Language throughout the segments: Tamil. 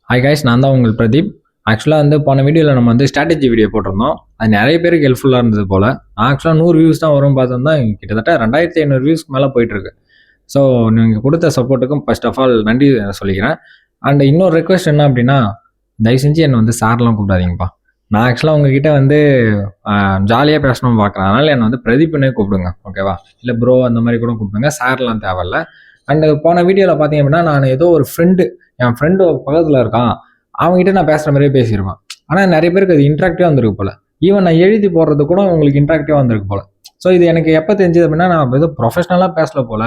ஹாய் கைஸ், நான் தான் உங்கள் பிரதீப். ஆக்சுவலாக வந்து போன வீடியோவில் நம்ம வந்து ஸ்ட்ராட்டஜி வீடியோ போட்டிருந்தோம். அது நிறைய பேருக்கு ஹெல்ப்ஃபுல்லாக இருந்தது போல். ஆக்சுவலாக 100 வியூஸ் தான் வரும் பார்த்தோம்னா கிட்டத்தட்ட 2500 வியூஸ்க்கு மேலே போயிட்டுருக்கு. ஸோ நீங்கள் கொடுத்த சப்போர்ட்டுக்கும் ஃபர்ஸ்ட் ஆஃப் ஆல் நன்றி சொல்லிக்கிறேன். அண்ட் இன்னொரு ரெக்வஸ்ட் என்ன அப்படின்னா, தயவு செஞ்சு என்னை வந்து சார்லாம் கூப்பிடாதீங்கப்பா. நான் ஆக்சுவலாக உங்ககிட்ட வந்து ஜாலியாக பேசணும்னு பார்க்குறேன். அதனால் என்னை வந்து பிரதீப்னே கூப்பிடுங்க, ஓகேவா? இல்லை ப்ரோ அந்த மாதிரி கூட கூப்பிடுங்க, சார்லாம் தேவையில்ல. அண்ட் போன வீடியோவில் பார்த்தீங்க அப்படின்னா, நான் ஏதோ ஒரு என் ஃப்ரெண்டு பக்கத்தில் இருக்கான், அவங்ககிட்ட நான் பேசுகிற மாதிரியே பேசியிருப்பேன். ஆனால் நிறைய பேருக்கு அது இன்ட்ராக்டிவாக வந்திருக்கு போல். ஈவன் நான் எழுதி போடுறது கூட உங்களுக்கு இன்ட்ராக்டிவாக வந்திருக்கு போல். ஸோ இது எனக்கு எப்போ தெரிஞ்சது அப்படின்னா, நான் ஏதோ ப்ரொஃபஷனலாக பேசல போல்.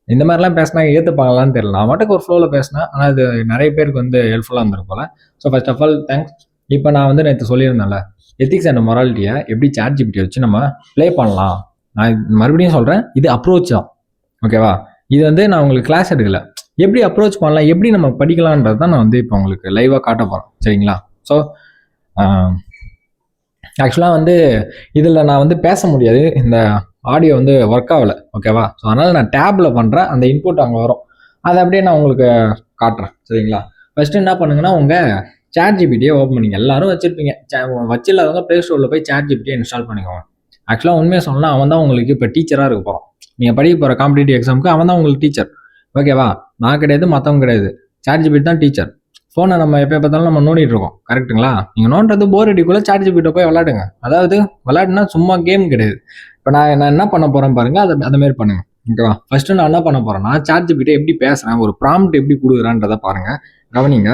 இந்த மாதிரிலாம் பேசினா ஏற்றுப்பாங்களான்னு தெரியல. நான் மட்டும் ஒரு ஃப்ளோவில் பேசினேன், ஆனால் அது நிறைய பேருக்கு வந்து ஹெல்ப்ஃபுல்லாக இருந்திருக்கு போல். So first of all thanks. இப்போ நான் வந்து நேற்று சொல்லியிருந்தேன்ல, எத்திக்ஸ் அண்ட் மொராலிட்டியை எப்படி ChatGPT வச்சு நம்ம ப்ளே பண்ணலாம். நான் மறுபடியும் சொல்கிறேன், இது அப்ரோச் தான், ஓகேவா? இது வந்து நான் உங்களுக்கு கிளாஸ் எடுக்கல, எப்படி அப்ரோச் பண்ணலாம், எப்படி நம்ம படிக்கலான்றது தான் நான் வந்து இப்போ உங்களுக்கு லைவாக காட்ட போகிறேன், சரிங்களா? ஸோ ஆக்சுவலாக வந்து இதில் நான் வந்து பேச முடியாது, இந்த ஆடியோ வந்து ஒர்க் ஆகலை, ஓகேவா? ஸோ அதனால் நான் டேப்பில் பண்ணுறேன், அந்த இன்புட் அங்கே வரும், அதை அப்படியே நான் உங்களுக்கு காட்டுறேன், சரிங்களா? ஃபஸ்ட்டு என்ன பண்ணுங்கன்னா, உங்கள் ChatGPTயை ஓப்பன் பண்ணிங்க. எல்லாரும் வச்சுருப்பீங்க, வச்சில்லாதவங்க ப்ளே ஸ்டோரில் போய் ChatGPTயை இன்ஸ்டால் பண்ணிக்கோங்க. ஆக்சுவலாக உண்மையாக சொன்னால் அவன் தான் உங்களுக்கு இப்போ டீச்சராக இருக்க போகிறான். நீங்கள் படிக்க போகிற காம்படிட்டிவ் எக்ஸாமுக்கு அவன் தான் உங்களுக்கு டீச்சர், ஓகேவா? நான் கிடையாது, மற்றவங்க கிடையாது, ChatGPT தான் டீச்சர். ஃபோனை நம்ம எப்போ பார்த்தாலும் நம்ம நோண்டிட்டு இருக்கோம், கரெக்டுங்களா? நீங்கள் நோண்டுறது போர் அடிக்குள்ள ChatGPT போய் விளையாடுங்க. அதாவது விளையாடுனா சும்மா கேம் கிடையாது. இப்போ நான் என்ன பண்ண போகிறேன் பாருங்கள், அதை மாரி பண்ணுங்கள், ஓகேவா? ஃபஸ்ட்டு நான் என்ன பண்ண போகிறேன்னா, ChatGPT எப்படி பேசுகிறேன், ஒரு ப்ராம்ப்ட் எப்படி கொடுக்குறான்றதை பாருங்கள், கவனிங்க.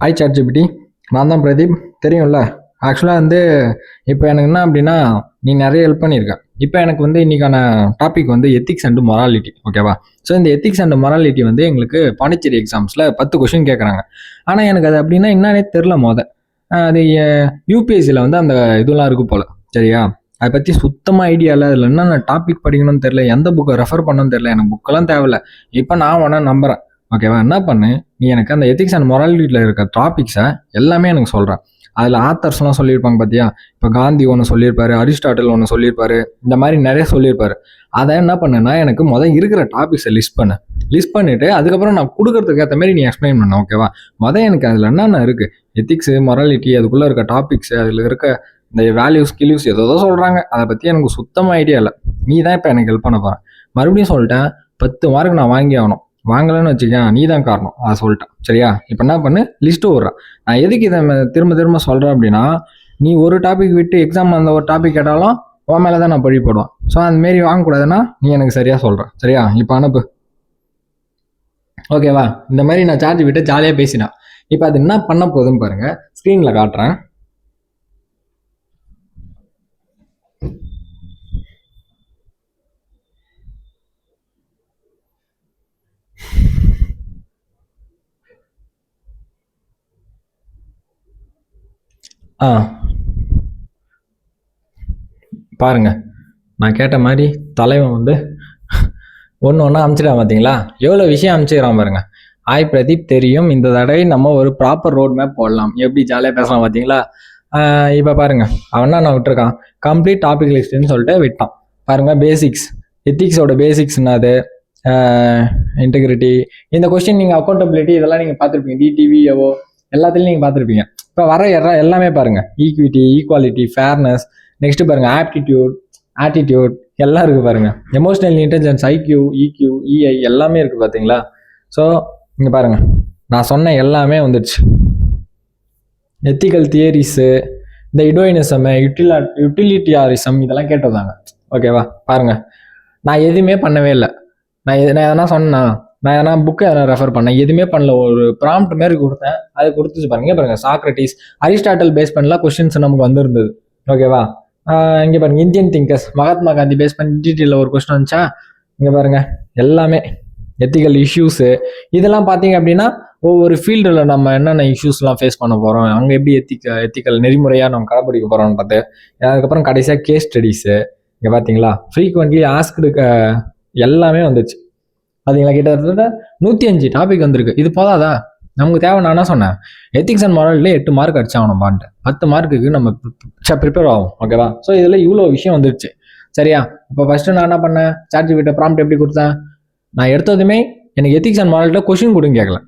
ஹாய் ChatGPT, நான் தான் பிரதீப், தெரியும்ல? ஆக்சுவலாக வந்து இப்போ எனக்கு என்ன அப்படின்னா, நீ நிறைய ஹெல்ப் பண்ணியிருக்க. இப்போ எனக்கு வந்து இன்றைக்கான டாபிக் வந்து எத்திக்ஸ் அண்ட் மொராலிட்டி, ஓகேவா? ஸோ இந்த எத்திக்ஸ் அண்ட் மொராலிட்டி வந்து எங்களுக்கு பாண்டிச்சேரி எக்ஸாம்ஸில் 10 கொஷின் கேட்குறாங்க. ஆனால் எனக்கு அது அப்படின்னா என்னன்னே தெரில. அது யூபிஎஸ்சியில் வந்து அந்த இதெல்லாம் இருக்குது போல், சரியா? அதை பற்றி சுத்தமாக ஐடியா இல்லை. அதில் என்னென்ன டாபிக் படிக்கணும்னு தெரில, எந்த புக்கை ரெஃபர் பண்ணணும்னு தெரில. எனக்கு புக்கெல்லாம் தேவையில்லை. இப்போ நான் வேணா நம்புகிறேன், ஓகேவா? என்ன பண்ணு, நீ எனக்கு அந்த எத்திக்ஸ் அண்ட் மொராலிட்டியில் இருக்க டாபிக்ஸை எல்லாமே எனக்கு சொல்கிறேன். அதில் ஆத்தர்ஸ்லாம் சொல்லியிருப்பாங்க பார்த்தியா? இப்போ காந்தி ஒன்று சொல்லியிருப்பாரு, அரிஸ்டாட்டில் ஒன்று சொல்லியிருப்பாரு, இந்த மாதிரி நிறைய சொல்லியிருப்பாரு. அதை என்ன பண்ணுன்னா, எனக்கு இருக்கிற டாபிக்ஸை லிஸ்ட் பண்ணிவிட்டு அதுக்கப்புறம் நான் கொடுக்கறதுக்கு ஏற்ற மாதிரி நீ எக்ஸ்பிளைன் பண்ண, ஓகேவா? எனக்கு அதில் என்னென்ன இருக்குது, எத்திக்ஸு, மொராலிட்டி, அதுக்குள்ளே இருக்க டாபிக்ஸு, அதில் இருக்க இந்த வேல்யூஸ் கில்யூஸ் ஏதோ சொல்கிறாங்க, அதை பற்றி எனக்கு சுத்தமாக ஐடியா இல்லை. நீ தான் இப்போ எனக்கு ஹெல்ப் பண்ண போகிறேன். மறுபடியும் சொல்லிட்டேன், 10 மார்க் நான் வாங்கி ஆகணும். வாங்கலன்னு வச்சுக்கேன், நீ தான் காரணம், அதை சொல்லிட்டேன், சரியா? இப்போ என்ன பண்ணு, லிஸ்ட்டு விட்றேன். நான் எதுக்கு இதை திரும்ப சொல்கிறேன் அப்படின்னா, நீ ஒரு டாபிக் விட்டு எக்ஸாம் அந்த ஒரு டாபிக் கேட்டாலும் உன் மேலே தான் நான் பழி போடுவேன். ஸோ அந்தமாரி வாங்கக்கூடாதுன்னா நீ எனக்கு சரியாக சொல்கிறேன், சரியா? இப்போ அனுப்பு, ஓகேவா? இந்த மாதிரி நான் ChatGPT ஜாலியாக பேசினேன். இப்போ அது என்ன பண்ண போகுதுன்னு பாருங்கள், ஸ்க்ரீனில் காட்டுறேன். பாருங்க, நான் கேட்ட மாதிரி தலைவன் வந்து ஒன்று அமுச்சிடான், பார்த்தீங்களா? எவ்வளோ விஷயம் அமுச்சிக்கிறான் பாருங்க. ஹாய் பிரதீப், தெரியும், இந்த தடவை நம்ம ஒரு ப்ராப்பர் ரோட் மேப் போடலாம், எப்படி ஜாலியாக பேசலாம், பார்த்தீங்களா? இப்போ பாருங்க, அவன் நான் விட்டுருக்கான், கம்ப்ளீட் டாபிக் லிஸ்ட்னு சொல்லிட்டு விட்டான். பாருங்க, பேசிக்ஸ், எத்திக்ஸோட பேசிக்ஸ் என்னது, இன்டெகிரிட்டி, இந்த கொஸ்டின் நீங்கள் அக்கௌண்டபிலிட்டி இதெல்லாம் நீங்கள் பார்த்துருப்பீங்க, டிடிவிஓ எல்லாத்துலேயும் நீங்கள் பார்த்துருப்பீங்க. இப்போ வர எல்லாமே பாருங்கள், ஈக்விட்டி, ஈக்குவாலிட்டி, ஃபேர்னஸ், நெக்ஸ்ட்டு பாருங்கள் ஆட்டிடியூட் எல்லாம் இருக்குது பாருங்கள். Emotional intelligence, IQ, EQ, EI எல்லாமே இருக்குது, பார்த்தீங்களா? ஸோ இங்கே பாருங்கள், நான் சொன்ன எல்லாமே வந்துடுச்சு. எத்திக்கல் தியரிஸு, இந்த இடோயினிசம், யூட்டிலிட்டியாரிசம் இதெல்லாம் கேட்டிருந்தாங்க, ஓகேவா? பாருங்கள், நான் எதுவுமே பண்ணவே இல்லை. நான் எதனா சொன்னேன், நான் எதனா புக்கை எதனா ரெஃபர் பண்ணேன், எதுவுமே பண்ணல. ஒரு ப்ராம்ப்ட் மாரி கொடுத்தேன், அது கொடுத்துச்சு பாருங்கள். சாக்ரட்டிஸ், அரிஸ்டாட்டில் பேஸ் பண்ணலாம் கொஸ்டின்ஸ் நமக்கு வந்துருந்தது, ஓகேவா? இங்கே பாருங்கள், Indian thinkers, Mahatma Gandhi base பண்ணி டீட்டெயிலில் ஒரு கொஸ்டின் வந்துச்சா? இங்கே பாருங்கள், எல்லாமே எத்திக்கல் இஷ்யூஸு இதெல்லாம் பார்த்தீங்க அப்படின்னா, ஒவ்வொரு ஃபீல்டில் நம்ம என்னென்ன இஷ்யூஸ்லாம் ஃபேஸ் பண்ண போகிறோம், அங்கே எப்படி எத்திக்கல் நெறிமுறையாக நம்ம கடைப்பிடிக்க போகிறோன்றது. அதுக்கப்புறம் கடைசியாக கேஸ் ஸ்டடீஸு, இங்கே பார்த்தீங்களா? ஃப்ரீக்வெண்ட்லி ஆஸ்க்டு எல்லாமே வந்துச்சு, பார்த்தீங்களா? கிட்டத்தட்ட 105 டாபிக் வந்திருக்கு. இது போதாதா? நமக்கு தேவை. நான் என்ன சொன்னேன், எத்திக்ஸ் அண்ட் மொராலிட்டில 8 மார்க் அடிச்சாகணும்பான்ட்டு, 10 மார்க்குக்கு நம்ம ப்ரிப்பேர் ஆகும், ஓகேவா? ஸோ இதில் இவ்வளோ விஷயம் வந்துருச்சு, சரியா? இப்போ ஃபஸ்ட்டு நான் என்ன பண்ணேன், ChatGPT ப்ராம்ப்ட் எப்படி கொடுத்தேன், நான் எடுத்ததுமே எனக்கு எத்திக்ஸ் அண்ட் மொராலிட்டியில் கொஷின் கொடுங்க கேட்கல,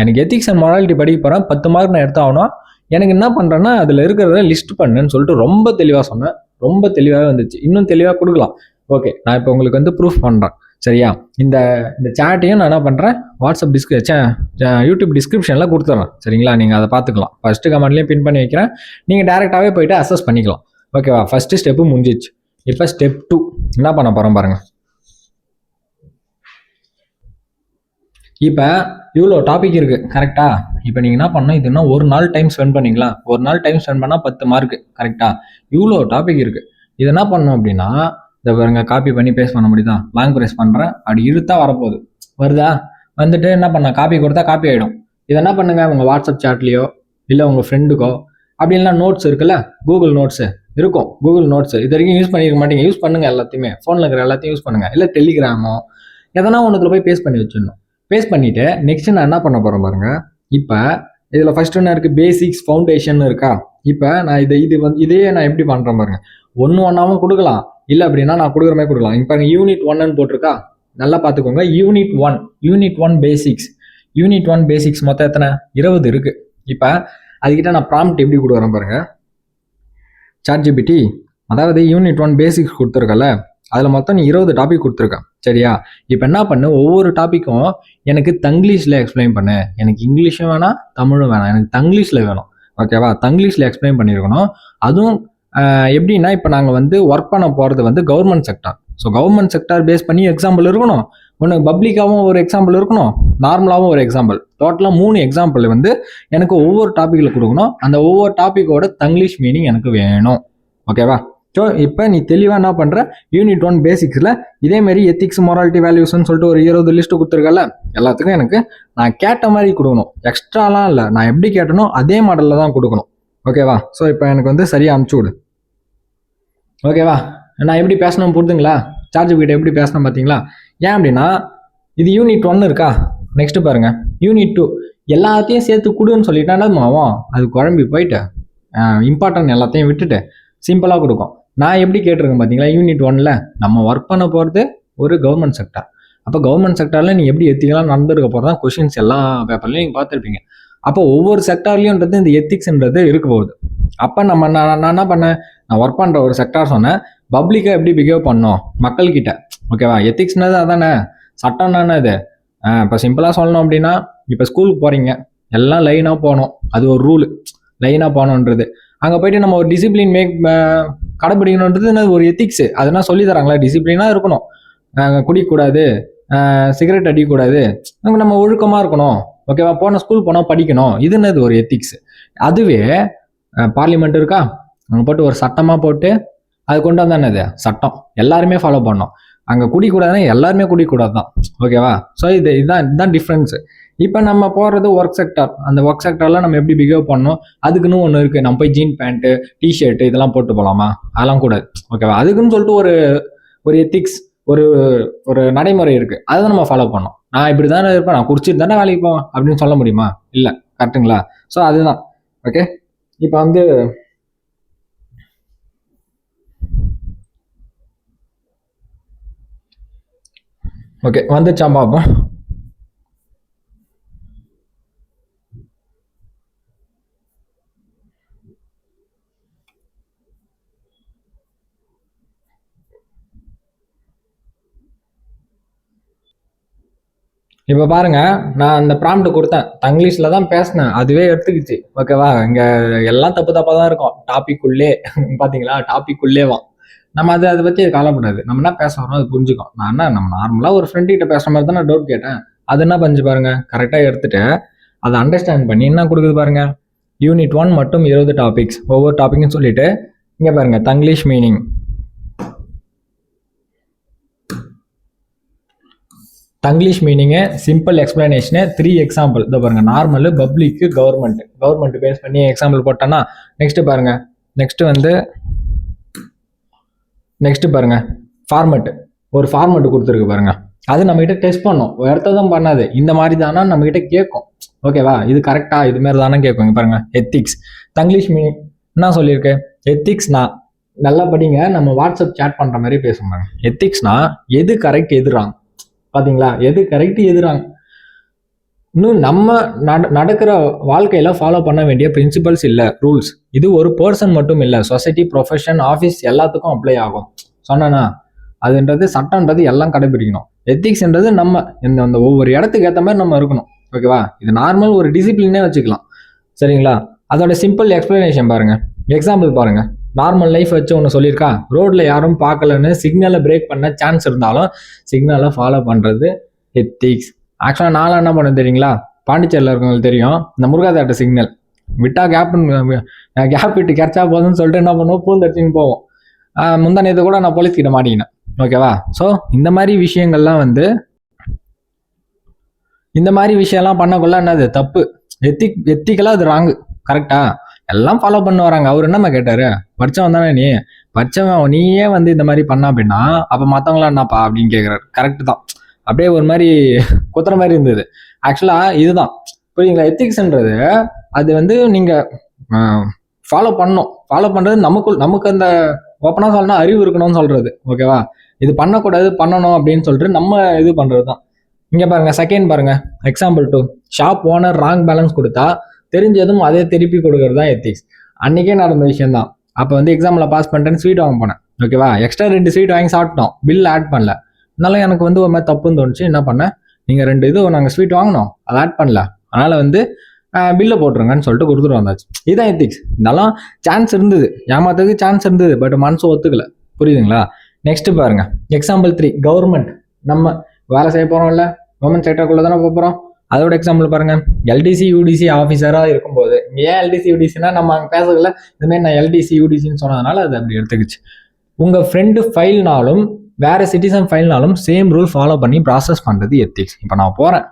எனக்கு எத்திக்ஸ் அண்ட் மொராலிட்டி படிக்க போகிறேன், 10 மார்க் நான் எடுத்தாகணும், எனக்கு என்ன பண்ணுறேன்னா அதில் இருக்கிறத லிஸ்ட் பண்ணுன்னு சொல்லிட்டு ரொம்ப தெளிவாக சொன்னேன். ரொம்ப தெளிவாகவே வந்துச்சு. இன்னும் தெளிவாக கொடுக்கலாம். ஓகே, நான் இப்போ உங்களுக்கு வந்து ப்ரூஃப் பண்ணுறேன். சரியா? இந்த இந்த சேட்டையும் நான் என்ன பண்ணுறேன், வாட்ஸ்அப் யூடியூப் டிஸ்கிரிப்ஷனில் கொடுத்துட்றேன். சரிங்களா? நீங்கள் அதை பார்த்துக்கலாம். ஃபஸ்ட்டு கமெண்ட்லேயும் பின் பண்ணி வைக்கிறேன். நீங்கள் டேரெக்டாகவே போயிட்டு அசஸ் பண்ணிக்கலாம். ஓகேவா? ஃபஸ்ட்டு ஸ்டெப்பு முடிஞ்சிச்சு. இப்போ ஸ்டெப் 2 என்ன பண்ண போகிறோம் பாருங்கள். இப்போ இவ்வளோ டாபிக் இருக்குது கரெக்டாக? இப்போ நீங்கள் என்ன பண்ணணும், இதுன்னா ஒரு நாள் டைம் ஸ்பெண்ட் பண்ணிங்களா? ஒரு நாள் டைம் ஸ்பெண்ட் பண்ணால் 10 மார்க்கு கரெக்டாக? இவ்வளோ டாபிக் இருக்குது. இது என்ன பண்ணணும் அப்படின்னா, இதை பாருங்க, காப்பி பண்ணி பேஸ்ட் பண்ண முடியுதா? லாங் ப்ரெஸ் பண்ணுறேன், அப்படி இழுத்தா வரப்போகுது. வருதா? வந்துட்டு என்ன பண்ண, காப்பி கொடுத்தா காப்பி ஆகிடும். இதை என்ன பண்ணுங்க, உங்கள் வாட்ஸ்அப் சாட்லேயோ இல்லை உங்கள் ஃப்ரெண்டுக்கோ அப்படி இல்லைனா நோட்ஸ் இருக்குல்ல, கூகுள் நோட்ஸு இருக்கும். கூகுள் நோட்ஸு இது வரைக்கும் யூஸ் பண்ணியிருக்க மாட்டீங்க, யூஸ் பண்ணுங்கள். எல்லாத்தையுமே ஃபோனில் இருக்கிற எல்லாத்தையும் யூஸ் பண்ணுங்கள். இல்லை டெலிகிராமோ எதனா ஒன்றுத்துல போய் பேஸ்ட் பண்ணி வச்சிடணும். பேஸ்ட் பண்ணிவிட்டு நெக்ஸ்ட் நான் என்ன பண்ண போகிறேன் பாருங்க. இப்போ இதில் ஃபர்ஸ்ட் என்ன இருக்குது, பேசிக்ஸ் ஃபவுண்டேஷன் இருக்கா? இப்போ நான் இதையே நான் எப்படி பண்ணுறேன் பாருங்க. ஒன்றாவும் கொடுக்கலாம், இல்லை அப்படின்னா நான் கொடுக்குற மாதிரி கொடுக்கலாம். இப்போ யூனிட் 1ன்னு போட்டிருக்கா, நல்லா பார்த்துக்கோங்க. Unit one basics. Unit 1 basics மொத்தம் எத்தனை? 20 இருக்குது. இப்போ அதுக்கிட்ட நான் ப்ராம்ப்ட் எப்படி கொடுக்குறேன் பாருங்க. ChatGPT, அதாவது யூனிட் 1 பேசிக்ஸ் கொடுத்துருக்கல, அதில் மொத்தம் நீ 20 டாபிக் கொடுத்துருக்கேன். சரியா? இப்போ என்ன பண்ணு, ஒவ்வொரு டாப்பிக்கும் எனக்கு தங்கிலீஷில் எக்ஸ்பிளைன் பண்ணு. எனக்கு இங்கிலீஷும் வேணாம், தமிழும் வேணாம், எனக்கு தங்கிலீஷில் வேணும். ஓகேவா? தங்கிலீஷில் எக்ஸ்பிளைன் பண்ணியிருக்கணும். அதுவும் எப்படின்னா, இப்போ நாங்கள் வந்து ஒர்க் பண்ண போகிறது வந்து government sector. So government sector base பண்ணி எக்ஸாம்பிள் இருக்கணும். ஒன்று பப்ளிக்காகவும் ஒரு எக்ஸாம்பிள் இருக்கணும், நார்மலாகவும் ஒரு எக்ஸாம்பிள். டோட்டலாக 3 எக்ஸாம்பிள் வந்து எனக்கு ஒவ்வொரு டாப்பிக்கில் கொடுக்கணும். அந்த ஒவ்வொரு டாப்பிக்கோட தங்கிலீஷ் மீனிங் எனக்கு வேணும். ஓகேவா? ஸோ இப்போ நீ தெளிவாக என்ன பண்ணுற, யூனிட் 1 பேசிக்ஸில் இதேமாரி எத்திக்ஸ், மொராலிட்டி, வேல்யூஸ்ன்னு சொல்லிட்டு ஒரு 20 லிஸ்ட்டு கொடுத்துருக்கல, எல்லாத்துக்கும் எனக்கு நான் கேட்ட மாதிரி கொடுக்கணும். எக்ஸ்ட்ராலாம் இல்லை, நான் எப்படி கேட்டனோ அதே மாடலில் தான் கொடுக்கணும். ஓகேவா? ஸோ இப்போ எனக்கு வந்து சரியாக அனுப்பிச்சி விடு. ஓகேவா? நான் எப்படி பேசணும் புரிதுங்களா? ChatGPT எப்படி பேசணும் பார்த்தீங்களா? ஏன் அப்படின்னா, இது யூனிட் 1 இருக்கா, நெக்ஸ்ட் பாருங்க யூனிட் 2 எல்லாத்தையும் சேர்த்து கொடுன்னு சொல்லிட்டா ஆகும், அது குழம்பி போயிட்டு இம்பார்ட்டன்ட் எல்லாத்தையும் விட்டுட்டு சிம்பிளாக கொடுக்கும். நான் எப்படி கேட்டிருக்கேன் பார்த்தீங்களா? யூனிட் 1ல் நம்ம ஒர்க் பண்ண போகிறது ஒரு கவர்மெண்ட் செக்டார். அப்போ கவர்மெண்ட் செக்டாரில் நீ எப்படி எத்திக்கலாம் நடந்துருக்க போகிறதான் கொஷின்ஸ் எல்லா பேப்பர்லையும் நீங்கள் பார்த்துருப்பீங்க. அப்போ ஒவ்வொரு செக்டார்லையும்ன்றது இந்த எத்திக்ஸ்ன்றது இருக்க போகுது. அப்போ நான் என்ன பண்ணேன், நான் ஒர்க் பண்ணுற ஒரு செக்டார் சொன்னேன், பப்ளிக்காக எப்படி பிஹேவ் பண்ணோம் மக்கள்கிட்ட. ஓகேவா? எத்திக்ஸ்னது அதானே, சட்டம் தானே இது. இப்போ சிம்பிளாக சொல்லணும் அப்படின்னா, இப்போ ஸ்கூலுக்கு போகிறீங்க, எல்லாம் லைனாக போகணும், அது ஒரு ரூலு, லைனாக போகணுன்றது. அங்கே போயிட்டு நம்ம ஒரு டிசிப்ளின் கடைபிடிக்கணுன்றது ஒரு எத்திக்ஸு. அதெல்லாம் சொல்லி தராங்களா? டிசிப்ளினாக இருக்கணும், குடிக்கக்கூடாது, சிகரெட் அடிக்கக்கூடாது, நம்ம ஒழுக்கமாக இருக்கணும். ஓகேவா? ஸ்கூல் போனால் படிக்கணும், இதுன்னு ஒரு எத்திக்ஸ். அதுவே பார்லிமெண்ட் இருக்கா, அங்கே போட்டு ஒரு சட்டமாக போட்டு அது கொண்டு வந்தானே அது சட்டம், எல்லாருமே ஃபாலோ பண்ணோம். அங்கே குடிக்கூடாதுன்னா எல்லாருமே குடிக்கூடாது தான். ஓகேவா? ஸோ இதுதான் டிஃப்ரென்ஸு. இப்போ நம்ம போகிறது ஒர்க் செக்டார். அந்த ஒர்க் செக்டாரில் நம்ம எப்படி பிஹேவ் பண்ணணும், அதுக்குன்னு ஒன்று இருக்குது. நம்ம போய் ஜீன் பேண்ட்டு, டிஷர்ட்டு இதெல்லாம் போட்டு போகலாமா? அதெல்லாம் கூடாது. ஓகேவா? அதுக்குன்னு சொல்லிட்டு ஒரு எத்திக்ஸ், ஒரு நடைமுறை இருக்குது, அதை நம்ம ஃபாலோ பண்ணோம். நான் இப்படி தானே இருப்பேன், நான் குடிச்சிட்டு தானே வேலைக்கு போவேன் அப்படின்னு சொல்ல முடியுமா? இல்லை. கரெக்டுங்களா? ஸோ அதுதான். ஓகே, இப்போ வந்து ஓகே வந்துச்சா பார்ப்போம். இப்போ பாருங்க, நான் அந்த ப்ராம்ப்ட் கொடுத்தேன், தங்கிலீஷில் தான் பேசினேன், அதுவே எடுத்துக்கிச்சு. ஓகேவா? இங்கே எல்லாம் தப்பாக தான் இருக்கும். டாபிக்குள்ளே பார்த்தீங்களா, டாபிக்குள்ளேவா நம்ம அதை பற்றி கவலைப்படாது. நம்ம என்ன பேச வரோம் அது புரிஞ்சுக்கோம். நம்ம நார்மலாக ஒரு ஃப்ரெண்ட்கிட்ட பேசுகிற மாதிரி தான் நான் டவுட் கேட்டேன். அது என்ன பண்ணி பாருங்க, கரெக்டாக எடுத்துட்டு அதை அண்டர்ஸ்டாண்ட் பண்ணி என்ன கொடுக்குது பாருங்க. யூனிட் 1 மட்டும் 20 டாபிக்ஸ், ஒவ்வொரு டாபிக்னு சொல்லிட்டு இங்கே பாருங்க, Tanglish meaning, Tanglish meaning, simple explanation, 3 example. இதை பாருங்க, நார்மல், பப்ளிக்கு, கவர்மெண்ட் பேஸ் பண்ணி எக்ஸாம்பிள் போட்டோன்னா நெக்ஸ்ட் பாருங்க, நெக்ஸ்ட் பாருங்க ஃபார்மெட்டு, ஒரு ஃபார்மெட்டு கொடுத்துருக்கு பாருங்க. அது நம்மகிட்ட டெஸ்ட் பண்ணோம், தான் பண்ணாது. இந்த மாதிரி தானா நம்மகிட்ட கேட்கும். ஓகேவா? இது கரெக்டா, இது மாதிரி தானே கேட்கும். பாருங்க, எத்திக்ஸ், தங்கிலீஷ் மீனிங் என்ன சொல்லியிருக்கு, எத்திக்ஸ்னா நல்லா படிங்க, நம்ம வாட்ஸ்அப் சேட் பண்ற மாதிரி பேசுவாங்க. எத்திக்ஸ்னா எது கரெக்ட் எது ராங், பாத்தீங்களா? எது கரெக்ட் எது ராங். இன்னும் நம்ம நடக்கிற வாழ்க்கையில ஃபாலோ பண்ண வேண்டிய பிரின்சிபல்ஸ் இல்லை, ரூல்ஸ். இது ஒரு பர்சன் மட்டும் இல்லை, சொசைட்டி, ப்ரொஃபஷன், ஆஃபீஸ் எல்லாத்துக்கும் அப்ளை ஆகும். சொன்னா அதுன்றது சட்டம்ன்றது எல்லாம் கடைபிடிக்கணும். எத்திக்ஸ்ன்றது நம்ம இந்த ஒவ்வொரு இடத்துக்கு ஏற்ற மாதிரி நம்ம இருக்கணும். ஓகேவா? இது நார்மல் ஒரு டிசிப்ளினே வச்சுக்கலாம். சரிங்களா? அதோட சிம்பிள் எக்ஸ்பிளனேஷன் பாருங்க, எக்ஸாம்பிள் பாருங்க. நார்மல் லைஃப் வச்சு ஒன்று சொல்லியிருக்கா, ரோட்ல யாரும் பார்க்கலன்னு சிக்னலை பிரேக் பண்ண சான்ஸ் இருந்தாலும் சிக்னலை ஃபாலோ பண்றது எத்திக்ஸ். ஆக்சுவலாக நானும் என்ன பண்ண தெரியுங்களா, பாண்டிச்சேரியில் இருக்கவங்களுக்கு தெரியும், இந்த முருகாதாட்ட சிக்னல் விட்டா கேப் விட்டு கிடைச்சா போதுன்னு சொல்லிட்டு என்ன பண்ணுவோம், பூந்தடிச்சின்னு போவோம். முந்தானது கூட நான் போலீஸ் கிட்ட மாட்டிக்கினேன். ஓகேவா? ஸோ இந்த மாதிரி விஷயங்கள்லாம் இந்த மாதிரி விஷயம்லாம் பண்ணக்குள்ள என்னது தப்பு, எத்திக்கலாக அது ராங்கு. கரெக்டா? எல்லாம் ஃபாலோ பண்ண வராங்க. அவர் என்னம்மா கேட்டாரு, படிச்சவன் தானே நீ, படிச்சவன் நீயே இந்த மாதிரி பண்ணா அப்படின்னா அப்போ மற்றவங்களாம் என்னப்பா அப்படின்னு கேட்குறாரு. கரெக்டு தான். அப்படியே ஒரு மாதிரி குத்துற மாதிரி இருந்தது. ஆக்சுவலா இதுதான் புரியுங்களா, எத்திக்ஸ்ன்றது அது நீங்க ஃபாலோ பண்ணணும். ஃபாலோ பண்றது நமக்கு அந்த ஓப்பனா சொல்லணும், அறிவு இருக்கணும்னு சொல்றது. ஓகேவா? இது பண்ணக்கூடாது, பண்ணணும் அப்படின்னு சொல்லிட்டு நம்ம இது பண்றது தான். இங்க பாருங்க, செகண்ட் பாருங்க, example 2. Shop owner wrong balance கொடுத்தா தெரிஞ்சதும் அதே திருப்பி கொடுக்கறது தான் எத்திக்ஸ். அன்னைக்கே நடந்த விஷயம் தான். அப்போ எக்ஸாம்பிள் பாஸ் பண்ணிட்டேன்னு ஸ்வீட் வாங்க போனேன். ஓகேவா? எக்ஸ்ட்ரா 2 ஸ்வீட் வாங்கி சாப்பிட்டோம், பில் ஆட் பண்ணல. அதனால எனக்கு ஒரு மாதிரி தப்புன்னு தோணுச்சு. என்ன பண்ணேன், நீங்கள் 2 நாங்கள் ஸ்வீட் வாங்கினோம், அதை ஆட் பண்ணல, அதனால் பில்லை போட்டுருங்கன்னு சொல்லிட்டு கொடுத்துட்டு வந்தாச்சு. இதுதான் எத்திக்ஸ். இதெல்லாம் சான்ஸ் இருந்தது, ஏமாத்துறதுக்கு சான்ஸ் இருந்தது, பட் மனசு ஒத்துக்கல. புரியுதுங்களா? நெக்ஸ்ட் பாருங்க, எக்ஸாம்பிள் 3. கவர்மெண்ட். நம்ம வேலை செய்ய போகிறோம்ல, கவர்மெண்ட் செக்டருக்குள்ளே தானே போகிறோம். அதோட எக்ஸாம்பிள் பாருங்க, எல்டிசி யூடிசி ஆஃபீஸராக இருக்கும்போது, ஏன் எல்டிசி யூடிசினா நம்ம அங்கே பேசல, இதுமாரி நான் எல்டிசி யூடிசின்னு சொன்னதுனால அது அப்படி எடுத்துக்கிச்சு. உங்கள் ஃப்ரெண்டு ஃபைல்னாலும் வேற சிட்டிசன் ஃபைல்னாலும் சேம் ரூல் ஃபாலோ பண்ணி ப்ராசஸ் பண்ணுறது எத்திக்ஸ். இப்போ நான் போகிறேன்,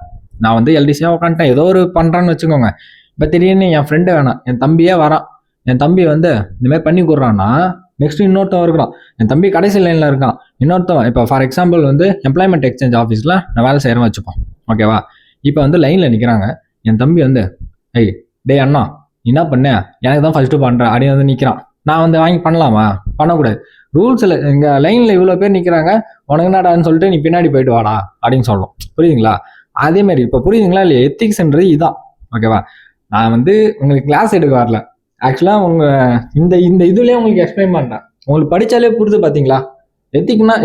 நான் எல்டிசியாக உட்காந்துட்டேன், ஏதோ ஒரு பண்ணுறான்னு வச்சுக்கோங்க. இப்போ திடீர்னு என் ஃப்ரெண்டு வேணாம், என் தம்பியே வரான், என் தம்பி இந்தமாதிரி பண்ணி கொடுறான்னா, நெக்ஸ்ட் இன்னொருத்தவன் இருக்கிறான், என் தம்பி கடைசி லைனில் இருக்கான், இன்னொருத்தவன். இப்போ ஃபார் எக்ஸாம்பிள் எம்ப்ளாய்மெண்ட் எக்ஸ்சேஞ்ச் ஆஃபீஸில் நான் வேலை செய்கிறேன்னு வச்சுப்போம். ஓகேவா? இப்போ லைனில் நிற்கிறாங்க, என் தம்பி ஏய் டே அண்ணா என்ன பண்ண, எனக்கு தான் ஃபர்ஸ்ட்டு பண்ணுறேன் அப்படின்னு நிற்கிறான். நான் வாங்கி பண்ணலாமா? பண்ணக்கூடாது. ரூல்ஸில் இங்கே லைனில் இவ்வளோ பேர் நிற்கிறாங்க, உனக்கு என்னடான்னு சொல்லிட்டு நீ பின்னாடி போயிட்டு வாடா அப்படின்னு சொல்லணும். புரியுதுங்களா? அதேமாரி இப்போ புரியுதுங்களா இல்லையா, எத்திக்ஸ்ன்றது இதுதான். ஓகேவா? நான் உங்களுக்கு கிளாஸ் எடுக்க வரல, ஆக்சுவலாக இந்த இதுலேயே உங்களுக்கு எக்ஸ்பிளைன் பண்ணுறேன். உங்களுக்கு படித்தாலே புரியுது பார்த்தீங்களா?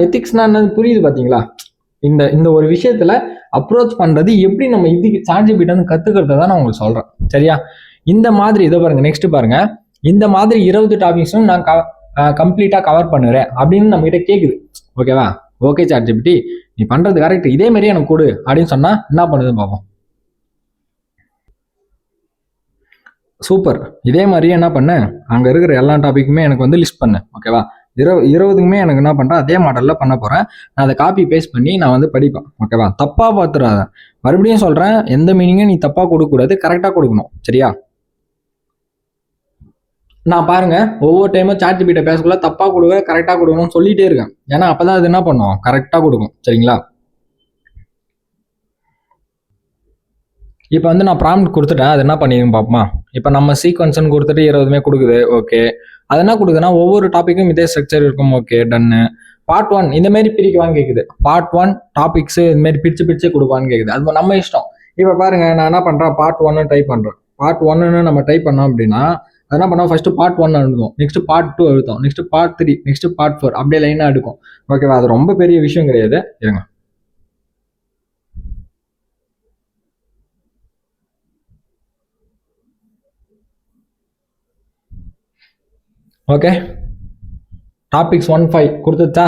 எத்திக்ஸ்னா என்னது புரியுது பார்த்தீங்களா? இந்த ஒரு விஷயத்தில் அப்ரோச் பண்ணுறது எப்படி, நம்ம இதுக்கு சார்ஜிபிட்டு கற்றுக்கிறது தான் நான் உங்களுக்கு சொல்கிறேன். சரியா? இந்த மாதிரி இதை பாருங்கள், நெக்ஸ்ட் பாருங்கள். இந்த மாதிரி 20 டாபிக்ஸும் நான் கம்ப்ளீட்டாக கவர் பண்ணுறேன் அப்படின்னு நம்ம கிட்ட கேட்குது. ஓகேவா? ஓகே சார்ஜிபிட்டி, நீ பண்ணுறது கரெக்ட், இதே மாதிரியே எனக்கு கொடு அப்படின்னு சொன்னால் என்ன பண்ணுதுன்னு பார்ப்போம். சூப்பர். இதே மாதிரியே என்ன பண்ணு, அங்கே இருக்கிற எல்லா டாப்பிக்குமே எனக்கு லிஸ்ட் பண்ணு. ஓகேவா? 20க்குமே எனக்கு என்ன பண்ணுறேன், அதே மாடலில் பண்ண போகிறேன். நான் அதை காப்பி பேஸ்ட் பண்ணி நான் படிப்பேன். ஓகேவா? தப்பாக பார்த்துடாத. மறுபடியும் சொல்கிறேன், எந்த மீனிங்கும் நீ தப்பாக கொடுக்கக்கூடாது, கரெக்டாக கொடுக்கணும். சரியா? நான் பாருங்க, ஒவ்வொரு டைமும் சாட்ஜிபிட்ட பேசக்குள்ள தப்பா கொடுக்க, கரெக்டா கொடுக்கணும்னு சொல்லிட்டே இருக்கேன். ஏன்னா அப்பதான் அது என்ன பண்ணும், கரெக்டா கொடுக்கும். சரிங்களா? இப்போ நான் ப்ராம்ப்ட் கொடுத்துட்டேன், அது என்ன பண்ணிடுங்க பார்ப்போமா. இப்போ நம்ம சீக்வன்ஸ்னு கொடுத்துட்டு 20மே கொடுக்குது. ஓகே, அது என்ன கொடுக்குதுன்னா ஒவ்வொரு டாப்பிக்கும் இதே ஸ்ட்ரக்சர் இருக்கும். ஓகே, டன்னு. பார்ட் 1 இந்த மாதிரி பிரிக்குவான்னு கேட்குது. பார்ட் 1 டாபிக்ஸ் இந்த மாதிரி பிரிச்சு கொடுப்பான்னு கேட்குது. அது நம்ம இஷ்டம். இப்போ பாருங்க, நான் என்ன பண்றேன், பார்ட் 1 டைப் பண்றேன். பார்ட் 1 நம்ம டைப் பண்ணோம் அப்படின்னா என்ன பண்ணோம், ஃபர்ஸ்ட் பார்ட் 1 எழுதுவோம், நெக்ஸ்ட் பார்ட் 2 எழுதுவோம், நெக்ஸ்ட் பார்ட் 3, நெக்ஸ்ட் பார்ட் 4, அப்படியே லைனா எடுக்கும். ஓகேவா? அது ரொம்ப பெரிய விஷயம் கிடையாது. இருங்க. Okay, topics 1-5 கொடுத்துச்சா?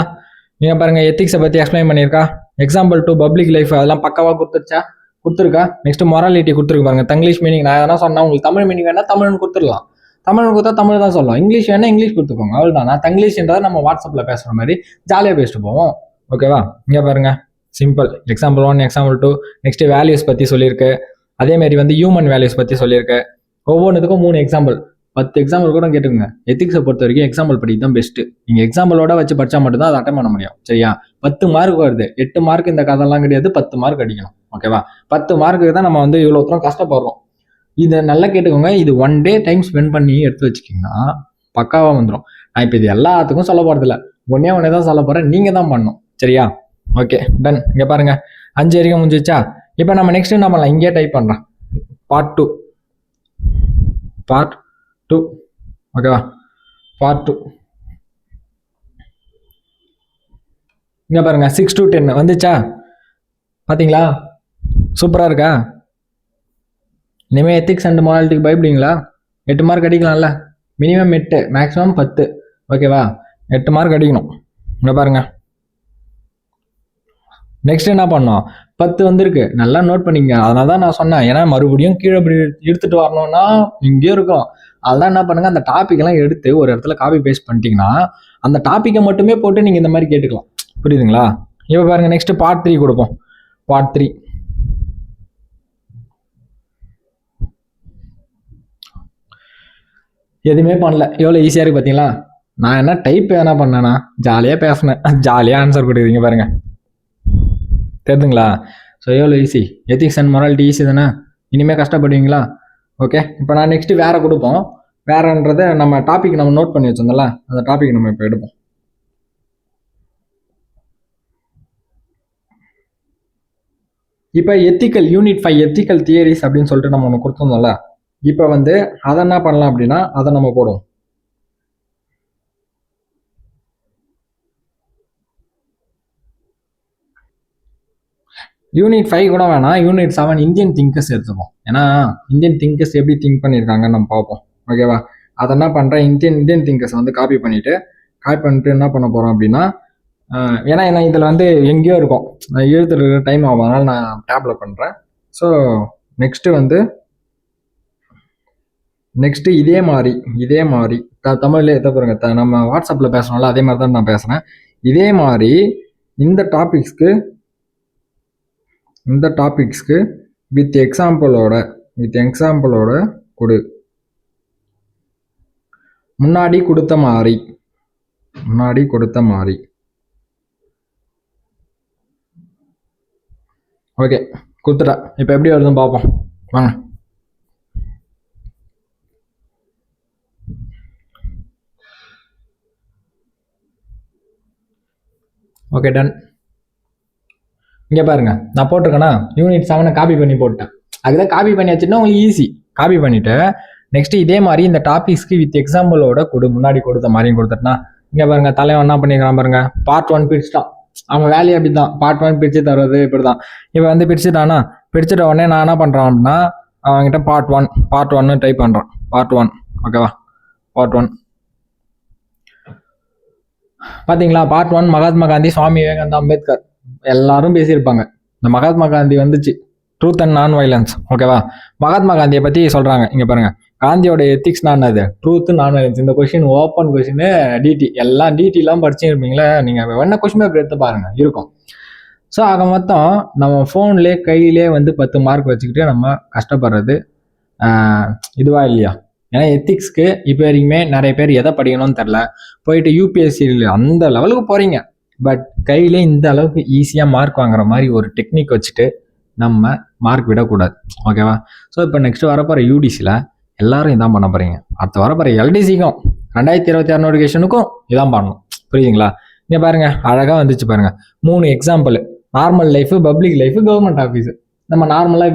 நீங்க பாருங்க, எத்திக்ஸை பத்தி எக்ஸ்பிளைன் பண்ணியிருக்கா. எக்ஸாம்பிள் 2 பப்ளிக் லைஃப், அதெல்லாம் பக்காவா கொடுத்துச்சா? கொடுத்துருக்கா. நெக்ஸ்ட் மொராலிட்டி கொடுத்துருக்கு பாருங்க. தங்கிலீஷ் மீனிங் நான் எதனா சொன்னா உங்களுக்கு தமிழ் மீனிங் வேணா தமிழ்னு கொடுத்துடலாம். தமிழ் கொடுத்தா தமிழ் தான் சொல்லலாம். இங்கிலீஷ் வேணா இங்கிலீஷ் கொடுத்துக்கோங்க, அவ்வளோதான். நான் தங்கிலீஷ்ன்றதை நம்ம வாட்ஸ்அப்பில் பேசுகிற மாதிரி ஜாலியாக பேசிட்டு போவோம். ஓகேவா? இங்கே பாருங்க, simple. Example 1, example 2, next values பற்றி சொல்லியிருக்கு. அதேமாரி ஹியூமன் வேல்யூஸ் பற்றி சொல்லியிருக்கு. ஒவ்வொன்றுத்துக்கும் 3 எக்ஸாம்பிள், 10 எக்ஸாம்பிள் கூட கேட்டுக்கோங்க. எத்திக்ஸை பொறுத்த வரைக்கும் எக்ஸாம்பிள் படி தான் பெஸ்ட்டு. நீங்கள் எக்ஸாம்பிளோட வச்சு படித்தா மட்டும்தான் அதை அட்டன் பண்ண முடியும். சரியா? 10 மார்க் வருது, 8 மார்க் இந்த கதைலாம் கிடையாது, 10 மார்க் அடிக்கணும். ஓகேவா? 10 மார்க்குக்கு தான் நம்ம இவ்வளோ தூரம் கஷ்டப்படுறோம். இதை நல்லா கேட்டுக்கோங்க. இது 1 டே டைம் ஸ்பெண்ட் பண்ணி எடுத்து வச்சுக்கிங்கன்னா பக்காவாக வந்துடும். நான் இப்போ இது எல்லாத்துக்கும் சொல்ல போகிறதில்ல, ஒன்னே தான் சொல்ல போகிறேன், நீங்கள் தான் பண்ணணும். சரியா? Okay, done. இங்கே பாருங்க, 5 வரைக்கும் முடிஞ்சிச்சா? இப்போ நம்ம நெக்ஸ்ட் என்ன பண்ணலாம், இங்கே டைப் பண்ணுறேன் பார்ட் டூ ஓகேவா, பார்ட் 2. இங்கே பாருங்க 6 to 10 வந்துச்சா, பார்த்தீங்களா சூப்பராக இருக்கா. இனிமேல் எத்திக்ஸ் அண்ட் மாரலிட்டிக்கு பயப்படுவீங்களா? 8 மார்க் அடிக்கலாம்ல, மினிமம் 8 மேக்ஸிமம் 10 ஓகேவா, 8 மார்க் அடிக்கணும். இங்கே பாருங்க நெக்ஸ்ட் என்ன பண்ணோம், 10 வந்திருக்கு, நல்லா நோட் பண்ணிக்கங்க. அதனால தான் நான் சொன்னேன், ஏன்னா மறுபடியும் கீழே இப்படி எடுத்துட்டு வரணும்னா இங்கேயும் இருக்கும். அதெல்லாம் என்ன பண்ணுங்க, அந்த டாபிக்லாம் எடுத்து ஒரு இடத்துல காப்பி பேஸ்ட் பண்ணிட்டீங்கன்னா அந்த டாப்பிக்கை மட்டுமே போட்டு நீங்கள் இந்த மாதிரி கேட்டுக்கலாம். புரியுதுங்களா? இப்போ பாருங்க நெக்ஸ்ட் பார்ட் 3 கொடுப்போம். பார்ட் 3 எதுவுமே பண்ணல, எவ்வளோ ஈஸியாக இருக்குது பார்த்தீங்களா. நான் என்ன டைப் என்ன பண்ணேன்னா ஜாலியாக பேசினேன், ஜாலியாக ஆன்சர் கொடுக்குறீங்க பாருங்க, தெரியுதுங்களா? ஸோ எவ்வளோ easy, ethics and morality easy தானே, இனிமேல் கஷ்டப்படுவீங்களா? ஓகே, இப்போ நான் நெக்ஸ்ட்டு வேறு கொடுப்போம். வேறன்றதை நம்ம டாபிக் நம்ம நோட் பண்ணி வச்சிருந்தோம்ல, அந்த டாபிக் நம்ம இப்போ எடுப்போம். இப்போ எத்திக்கல் யூனிட் 5 எத்திக்கல் தியரிஸ் அப்படின்னு சொல்லிட்டு நம்ம ஒன்று கொடுத்துருந்தோம்ல, இப்போ வந்து அதை என்ன பண்ணலாம் அப்படின்னா அதை நம்ம போடுவோம். யூனிட் 5 கூட வேணாம், யூனிட் 7 இந்தியன் திங்கர்ஸ் எடுத்துப்போம். ஏன்னா இந்தியன் திங்கர்ஸ் எப்படி திங்க் பண்ணியிருக்காங்கன்னு நம்ம பார்ப்போம் ஓகேவா. அதை என்ன பண்ணுறேன், இந்தியன் திங்கர்ஸ் வந்து காப்பி பண்ணிட்டு என்ன பண்ண போகிறோம் அப்படின்னா, ஏன்னா இதில் வந்து எங்கேயோ இருக்கும், எழுத்துட்டு டைம் ஆகும், அதனால் நான் டேப்ல பண்ணுறேன். ஸோ நெக்ஸ்ட்டு இதே மாதிரி தமிழ்லேயே எதை பாருங்க, நம்ம வாட்ஸ்அப்பில் பேசணும்ல அதே மாதிரி தான் நான் பேசுகிறேன். இதே மாதிரி இந்த டாபிக்ஸ்க்கு வித் எக்ஸாம்பிளோட கொடு. முன்னாடி கொடுத்த மாதிரி ஓகே கொடுத்துட்டா. இப்போ எப்படி வருதுன்னு பார்ப்போம் வாங்க. Okay done. இங்கே பாருங்க நான் போட்டிருக்கேன்னா யூனிட் 7 காப்பி பண்ணி போட்டேன். அதுதான் காப்பி பண்ணி வச்சுன்னா உங்களுக்கு ஈஸி. காப்பி பண்ணிவிட்டு நெக்ஸ்ட் இதே மாதிரி இந்த டாபிக்ஸ்க்கு வித் எக்ஸாம்பிளோட முன்னாடி கொடுத்த மாதிரியும் கொடுத்துட்டா. இங்கே பாருங்க தலைவன் என்ன பண்ணிக்கலாம் பாருங்க, பார்ட் 1 பிரிச்சுட்டான். அவன் வேலையை அப்படி தான், பார்ட் 1 பிரித்து தருவது இப்படி தான். இப்போ வந்து பிரிச்சுட்ட உடனே நான் என்ன பண்ணுறான் அப்படின்னா அவன்கிட்ட பார்ட் 1 டைப் பண்ணுறான். பார்ட் 1 ஓகேவா, பார்ட் 1 பார்த்தீங்களா. பார்ட் 1 மகாத்மா காந்தி, சுவாமி விவேகானந்தா, அம்பேத்கர் எல்லாரும் பேசியிருப்பாங்க. இந்த மகாத்மா காந்தி வந்துச்சு, ட்ரூத் அண்ட் நான் வைலன்ஸ் ஓகேவா. மகாத்மா காந்தியை பற்றி சொல்கிறாங்க. இங்கே பாருங்க, காந்தியோட எத்திக்ஸ் நான் அது ட்ரூத் நான் வைலன்ஸ். இந்த கொஸ்டின் ஓப்பன் கொஸ்டின், டிடி எல்லாம் டிடிலாம் படிச்சுருப்பீங்களா நீங்கள், வேணா கொஸ்டின் பேப்பர் எடுத்து பாருங்க இருக்கும். ஸோ ஆக மொத்தம் நம்ம ஃபோன்லேயே கையிலே வந்து 10 மார்க் வச்சுக்கிட்டு நம்ம கஷ்டப்படுறது இதுவா இல்லையா? ஏன்னா எத்திக்ஸ்க்கு இப்போ வரைக்குமே நிறைய பேர் எதை படிக்கணும்னு தெரில, போயிட்டு யூபிஎஸ்சி அந்த லெவலுக்கு போகிறீங்க. பட் கையிலே இந்த அளவுக்கு ஈஸியாக மார்க் வாங்குற மாதிரி ஒரு டெக்னிக் வச்சுட்டு நம்ம மார்க் விடக்கூடாது ஓகேவா. ஸோ இப்போ நெக்ஸ்ட் வரப்போகிற யூடிசியில் எல்லாரும் இதான் பண்ண போகிறீங்க. அடுத்து வரப்போகிற எல்டிசிக்கும் 2026 நோட்டிஃபிகேஷனுக்கும் இதான் பண்ணணும். புரியுதுங்களா? இங்கே பாருங்கள் அழகாக வந்துச்சு பாருங்கள் 3 example. Normal life, public life, government office. நம்ம நார்மலாக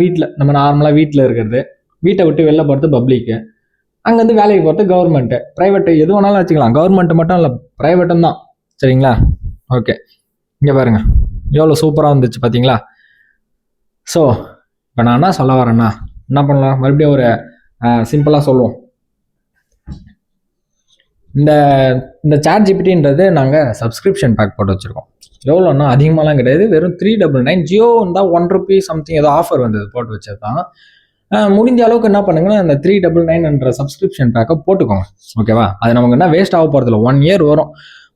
வீட்டில் இருக்கிறது, வீட்டை விட்டு வெளில போகிறது பப்ளிக்கு, அங்கேருந்து வேலைக்கு போகிறது கவர்மெண்ட்டு, ப்ரைவேட்டு எது வேணாலும் வச்சுக்கலாம். கவர்மெண்ட்டு மட்டும் இல்லை, ப்ரைவேட்டும் தான். சரிங்களா? ஓகே, இங்கே பாருங்கள் எவ்வளோ சூப்பராக வந்துச்சு பார்த்தீங்களா. ஸோ இப்போ நான் என்ன சொல்ல வரேன்னா, என்ன பண்ணலாம், மறுபடியும் ஒரு சிம்பிளாக சொல்லுவோம். இந்த ChatGPTன்றது நாங்கள் சப்ஸ்கிரிப்ஷன் பேக் போட்டு வச்சுருக்கோம். எவ்வளோன்னா அதிகமாகலாம் கிடையாது, வெறும் 399. ஜியோ இருந்தால் ₹1 சம்திங் ஏதோ ஆஃபர் வந்தது, போட்டு வச்சது தான். முடிஞ்ச அளவுக்கு என்ன பண்ணுங்கன்னா அந்த 399 சப்ஸ்கிரிப்ஷன் பேக்கை போட்டுக்கோங்க ஓகேவா. அது நமக்கு என்ன வேஸ்ட் ஆக போகிறதில்ல, 1 இயர் வரும்.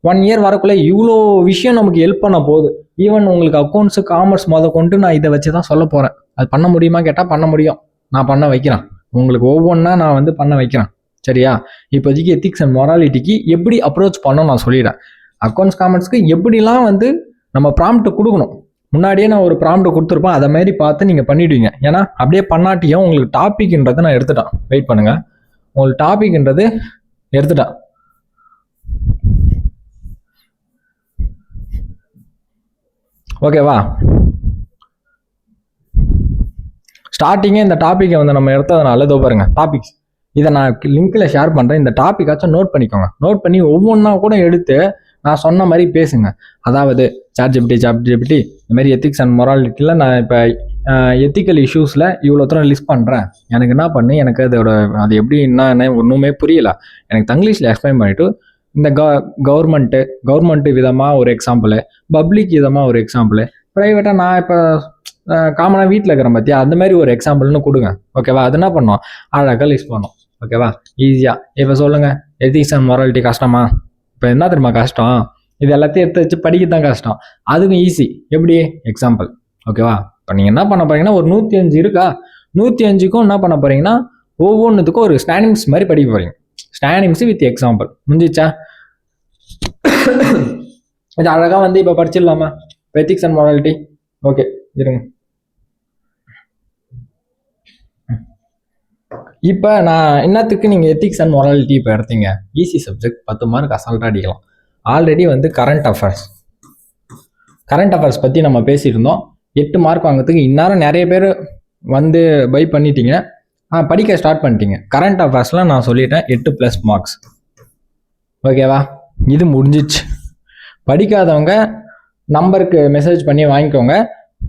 1 இயர் வரக்குள்ளே இவ்வளோ விஷயம் நமக்கு ஹெல்ப் பண்ண போகுது. ஈவன் உங்களுக்கு அக்கௌண்ட்ஸு, காமர்ஸ் கொண்டு நான் இதை வச்சு தான் சொல்ல போகிறேன். அது பண்ண முடியுமா கேட்டால் பண்ண முடியும், நான் பண்ண வைக்கிறேன். உங்களுக்கு ஒவ்வொன்றா நான் வந்து பண்ண வைக்கிறேன். சரியா? இப்போதைக்கு எத்திக்ஸ் அண்ட் மொராலிட்டிக்கு எப்படி அப்ரோச் பண்ணணும் நான் சொல்லிடுறேன். அக்கௌண்ட்ஸ், காமர்ஸ்க்கு எப்படிலாம் வந்து நம்ம ப்ராம்ப்ட் கொடுக்கணும், முன்னாடியே நான் ஒரு ப்ராம்ப்ட் கொடுத்துருப்பேன், அதை மாதிரி பார்த்து நீங்கள் பண்ணிவிடுவீங்க. ஏன்னா அப்படியே பண்ணாட்டியும் உங்களுக்கு டாபிக்ன்றதை நான் எடுத்துட்டேன். வெயிட் பண்ணுங்கள், உங்களுக்கு டாபிக்ன்றது எடுத்துட்டேன். ஓகேவா? ஸ்டார்டிங்கே இந்த டாப்பிக்கை வந்து நம்ம எடுத்ததுனால இதோ பாருங்க டாபிக்ஸ், இதை நான் லிங்க்ல ஷேர் பண்ணுறேன். இந்த டாப்பிக்காச்சும் நோட் பண்ணிக்கோங்க. நோட் பண்ணி ஒவ்வொன்றா கூட எடுத்து நான் சொன்ன மாதிரி பேசுங்க. அதாவது சாட் ஜிபிடி இந்த மாதிரி எத்திக்ஸ் அண்ட் மொராலிட்டியில் நான் இப்போ எத்திக்கல் இஷ்யூஸில் இவ்வளோ தூரம் லிஸ்ட் பண்ணுறேன், எனக்கு என்ன பண்ணி எனக்கு அது எப்படி என்ன ஒன்றுமே புரியல, எனக்கு தங்கிலீஷில் எக்ஸ்பிளைன் பண்ணிவிட்டு இந்த கவர்மெண்ட்டு விதமாக ஒரு எக்ஸாம்பிள், பப்ளிக் விதமாக ஒரு எக்ஸாம்பிள், ப்ரைவேட்டாக நான் இப்போ காமனாக வீட்டில் இருக்கிற பற்றியா அந்த மாதிரி ஒரு எக்ஸாம்பிள்னு கொடுங்க. ஓகேவா? அது என்ன பண்ணோம், அழகாக லிஸ்ட் பண்ணோம். ஓகேவா? ஈஸியாக. இப்போ சொல்லுங்கள், எத்திக்ஸ் அண்ட் மொராலிட்டி கஷ்டமா? இப்போ என்ன தெரியுமா கஷ்டம், இது எல்லாத்தையும் எடுத்து வச்சு படிக்க தான் கஷ்டம். அதுவும் ஈஸி. எப்படி? எக்ஸாம்பிள். ஓகேவா? இப்போ நீங்கள் என்ன பண்ண போறீங்கன்னா, ஒரு 105 இருக்கா, 105க்கும் என்ன பண்ண போறீங்கன்னா ஒவ்வொன்றுத்துக்கும் ஒரு ஸ்டாண்டிங்ஸ் மாதிரி படிக்க போறீங்க. Standings with example. முடிஞ்சிச்சா? இது அழகாக வந்து இப்போ படிச்சிடலாமா? Ethics and morality. ஓகே, இருங்க. இப்போ நான் என்னத்துக்கு நீங்கள் எத்திக்ஸ் அண்ட் மொராலிட்டி இப்போ எடுத்தீங்க? ஈஸி சப்ஜெக்ட், 10 மார்க் அசால்ட்டாக அடிக்கலாம். ஆல்ரெடி வந்து கரண்ட் அஃபேர்ஸ் பற்றி நம்ம பேசியிருந்தோம். 8 மார்க் வாங்கிறதுக்கு இந்நேரம் நிறைய பேர் வந்து பை பண்ணிட்டீங்க, படிக்க ஸ்டார்ட் பண்ணிட்டீங்க. கரண்ட் அஃபேர்ஸ்லாம் நான் சொல்லிட்டேன் 8+ மார்க்ஸ். ஓகேவா? இது முடிஞ்சிச்சு. படிக்காதவங்க நம்பருக்கு மெசேஜ் பண்ணி வாங்கிக்கோங்க.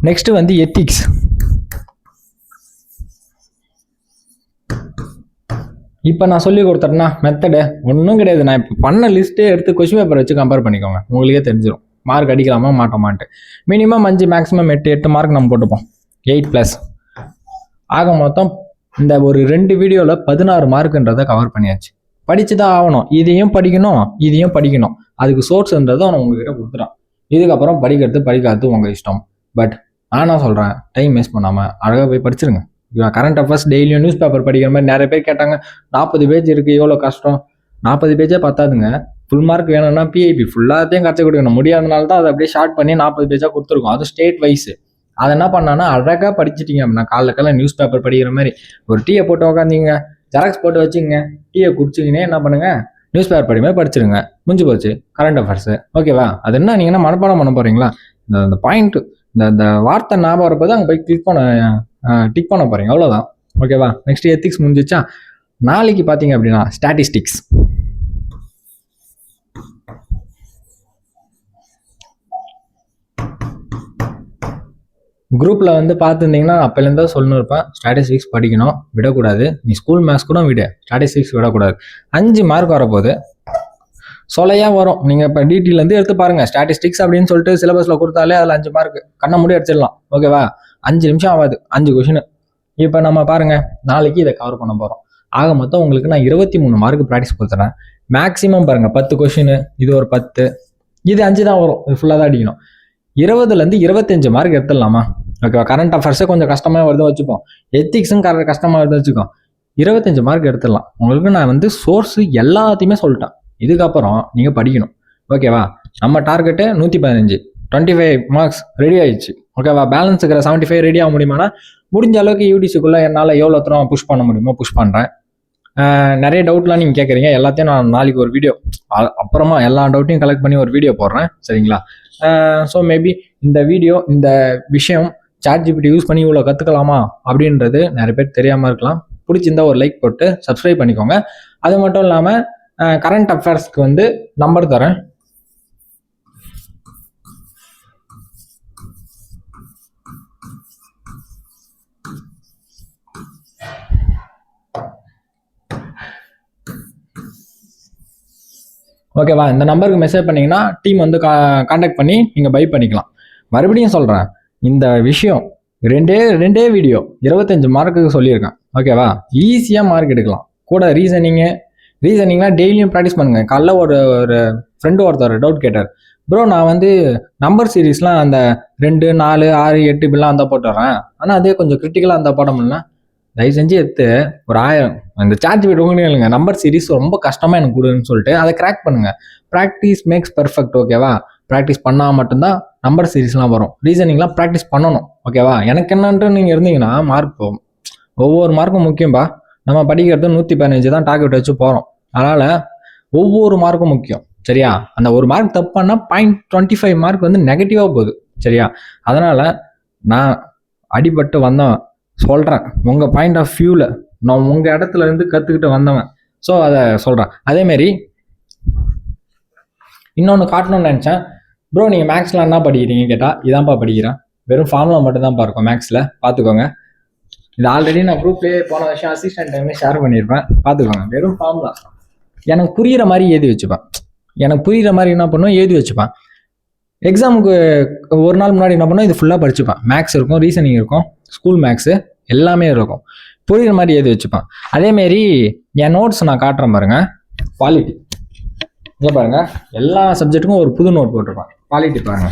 நெக்ஸ்ட்டு வந்து எத்திக்ஸ். இப்போ நான் சொல்லி கொடுத்தேன்னா மெத்தடு ஒன்றும் கிடையாது. நான் இப்போ பண்ண லிஸ்ட்டே எடுத்து கொஸ்டின் பேப்பர் வச்சு கம்பேர் பண்ணிக்கோங்க, உங்களுக்கே தெரிஞ்சிடும் மார்க் அடிக்கலாமா மாட்டோமான்ட்டு. மினிமம் 5, மேக்ஸிமம் 8 மார்க் நம்ம போட்டுப்போம். 8+. ஆக மொத்தம் இந்த ஒரு 2 வீடியோவில் 16 மார்க்குன்றதை கவர் பண்ணியாச்சு. படித்து தான் ஆகணும். இதையும் படிக்கணும். அதுக்கு சோர்ஸ்ன்றதை அவனை உங்ககிட்ட கொடுத்துட்டான். இதுக்கப்புறம் படிக்காது உங்கள் இஷ்டம். பட் நான் சொல்கிறேன், டைம் வேஸ்ட் பண்ணாமல் அழகாக போய் படிச்சிருங்க. கரண்ட் அஃபேர்ஸ் டெய்லியும் நியூஸ் பேப்பர் படிக்கிற மாதிரி நிறைய பேர் கேட்டாங்க. 40 பேஜ் இருக்குது, எவ்வளோ கஷ்டம். 40 பேஜே பத்தாதுங்க. ஃபுல் மார்க் வேணும்னா பிஐபி ஃபுல்லாத்தையும் கற்றுக் கொடுக்கணும். முடியாதனால தான் அதை அப்படியே ஷார்ட் பண்ணி 40 பேஜாக கொடுத்துருக்கோம். அது ஸ்டேட் வைஸ். அதை என்ன பண்ணான்னா அழகாக படிச்சிட்டிங்க அப்படின்னா காலைல நியூஸ் பேப்பர் படிக்கிற மாதிரி ஒரு டீயை போட்டு உக்காந்திங்க, ஜெராக்ஸ் போட்டு வச்சுங்க, டீயை குடிச்சிங்கன்னே என்ன பண்ணுங்க, நியூஸ் பேப்பர் படிமே படிச்சிருங்க. முடிஞ்சு போச்சு கரண்ட் அஃபேர்ஸு. ஓகேவா? அது என்ன நீங்கள் என்ன மனப்பாடம் பண்ண போகிறீங்களா? இந்த பாயிண்ட், இந்த வார்த்தை ஞாபகம் வரப்போது அங்கே போய் டிக் பண்ண போகிறீங்க, அவ்வளோதான். ஓகேவா? நெக்ஸ்ட் எத்திக்ஸ் முடிஞ்சிச்சா? நாளைக்கு பார்த்தீங்க அப்படின்னா ஸ்டாட்டிஸ்டிக்ஸ். குரூப்பில் வந்து பார்த்துருந்தீங்கன்னா அப்போலேருந்தா சொல்லணும் இருப்பேன், ஸ்டாட்டிஸ்டிக்ஸ் படிக்கணும், விடக்கூடாது. நீ ஸ்கூல் மேத்ஸ் கூட விடு, ஸ்டாட்டிஸ்டிக்ஸ் விடக்கூடாது. 5 மார்க் வரப்போகுது, சொலையாக வரும். நீங்கள் இப்போ டிடிலேருந்து எடுத்து பாருங்கள். ஸ்டாட்டிஸ்டிக்ஸ் அப்படின்னு சொல்லிட்டு சிலபஸில் கொடுத்தாலே அதில் 5 மார்க் கண்ணை மூடி அடிச்சிடலாம். ஓகேவா? 5 நிமிஷம் ஆகாது, 5 கொஷின். இப்போ நம்ம பாருங்கள், நாளைக்கு இதை கவர் பண்ண போகிறோம். ஆக மொத்தம் உங்களுக்கு நான் 23 மார்க் ப்ராக்டிஸ் கொடுத்துறேன். மேக்ஸிமம் பாருங்கள் 10 கொஷின், இது ஒரு 10, இது 5 தான் வரும். இது ஃபுல்லாக தான் அடிக்கணும். 20லேருந்து 25 மார்க் எடுத்துடலாமா? ஓகேவா? கரண்ட் அஃபேர்ஸே கொஞ்சம் கஷ்டமாக வருது வச்சுப்போம், எத்திக்ஸும் கஷ்டமாக வருது வச்சுக்கோம். 25 மார்க் எடுத்துடலாம். உங்களுக்கு நான் வந்து சோர்ஸு எல்லாத்தையுமே சொல்லிட்டேன். இதுக்கப்புறம் நீங்கள் படிக்கணும். ஓகேவா? நம்ம டார்கெட்டு 115, 25 மார்க்ஸ் ரெடி ஆயிடுச்சு. ஓகேவா? பேலன்ஸ் இருக்கிற 75 ரெடி ஆக முடியுமானா முடிஞ்ச அளவுக்கு யூடிசிக்குள்ளே என்னால் எவ்வளோ தூரம் புஷ் பண்ண முடியுமோ புஷ் பண்ணுறேன். நிறைய டவுட்லாம் நீங்கள் கேட்குறீங்க, எல்லாத்தையும் நான் நாளைக்கு ஒரு வீடியோ அப்புறமா எல்லா டவுட்டையும் கலெக்ட் பண்ணி ஒரு வீடியோ போடுறேன். சரிங்களா? ஸோ மேபி இந்த விஷயம் சாட் ஜிபிடி யூஸ் பண்ணி இவ்வளோ கற்றுக்கலாமா அப்படின்றது நிறைய பேர் தெரியாமல் இருக்கலாம். பிடிச்சிருந்தா ஒரு லைக் போட்டு சப்ஸ்கிரைப் பண்ணிக்கோங்க. அது மட்டும் இல்லாமல் கரண்ட் அஃபேர்ஸ்க்கு வந்து நம்பர் தரேன். ஓகேவா? இந்த நம்பருக்கு மெசேஜ் பண்ணிங்கன்னா டீம் வந்து காண்டாக்ட் பண்ணி நீங்கள் பை பண்ணிக்கலாம். மறுபடியும் சொல்கிறேன், இந்த விஷயம் ரெண்டே வீடியோ 25 மார்க்குக்கு சொல்லியிருக்கேன். ஓகேவா? ஈஸியாக மார்க் எடுக்கலாம். கூட ரீசனிங்லாம் டெய்லியும் ப்ராக்டிஸ் பண்ணுங்கள். காலைல ஒரு ஃப்ரெண்டு ஒருத்தர் டவுட் கேட்டார், ப்ரோ நான் வந்து நம்பர் சீரீஸ்லாம் அந்த 2, 4, 6, 8 இப்படிலாம் அந்த போட்டுறேன், ஆனால் அதே கொஞ்சம் கிரிட்டிக்கலாக அந்த போட முடியல. தயவு செஞ்சு எடுத்து ஒரு 1000 இந்த சாட் ஜிபிடி உங்களுக்கு இல்லைங்க, நம்பர் சீரீஸ் ரொம்ப கஷ்டமாக எனக்கு கொடுன்னு சொல்லிட்டு அதை கிராக் பண்ணுங்கள். Practice makes perfect. ஓகேவா? ப்ராக்டிஸ் பண்ணால் மட்டும்தான் நம்பர் சீரீஸ்லாம் வரும். ரீசனிங்லாம் ப்ராக்டிஸ் பண்ணணும். ஓகேவா? எனக்கு என்னன்ட்டு நீங்கள் இருந்தீங்கன்னா மார்க் போகும். ஒவ்வொரு மார்க்கும் முக்கியம்பா. நம்ம படிக்கிறது 115 தான் டார்கெட் வச்சு போகிறோம். அதனால் ஒவ்வொரு மார்க்கும் முக்கியம். சரியா? அந்த ஒரு மார்க் தப்பு பண்ணால் 0.25 மார்க் வந்து நெகட்டிவாக போகுது. சரியா? அதனால் நான் அடிபட்டு வந்தேன், சொல்கிறேன், உங்கள் பாயிண்ட் ஆஃப் வியூவில் நான் உங்கள் இடத்துல இருந்து கற்றுக்கிட்டு வந்தவன். ஸோ அதை சொல்கிறேன். அதேமாரி இன்னொன்று காட்டணும்னு நினச்சேன். ப்ரோ நீங்கள் மேக்ஸில் என்ன படிக்கிறீங்க கேட்டால், இதான்ப்பா படிக்கிறேன், வெறும் ஃபார்முலா மட்டும் தான்ப்பா இருக்கும் மேக்ஸில், பார்த்துக்கோங்க. இது ஆல்ரெடி நான் குரூப்லேயே போன வருஷம் அசிஸ்டன்ட் டைம்லேயே ஷேர் பண்ணியிருப்பேன், பார்த்துக்கோங்க. வெறும் ஃபார்முலா எனக்கு புரிகிற மாதிரி எழுதி வச்சுப்பேன். எனக்கு புரிகிற மாதிரி என்ன பண்ணுவோம், எழுதி வச்சுப்பேன். எக்ஸாமுக்கு ஒரு நாள் முன்னாடி என்ன பண்ணுவோம், இது ஃபுல்லாக படிச்சுப்பேன். மேக்ஸ் இருக்கும், ரீசனிங் இருக்கும், ஸ்கூல் மேக்ஸு எல்லாமே இருக்கும். புரிகிற மாதிரி எழுதி வச்சுப்பேன். அதேமாரி என் நோட்ஸ் நான் காட்டுறேன் பாருங்க. குவாலிட்டி இங்கே பாருங்க, எல்லா சப்ஜெக்ட்டுக்கும் ஒரு புது நோட் போட்டிருப்பேன். குவாலிட்டி பாருங்க,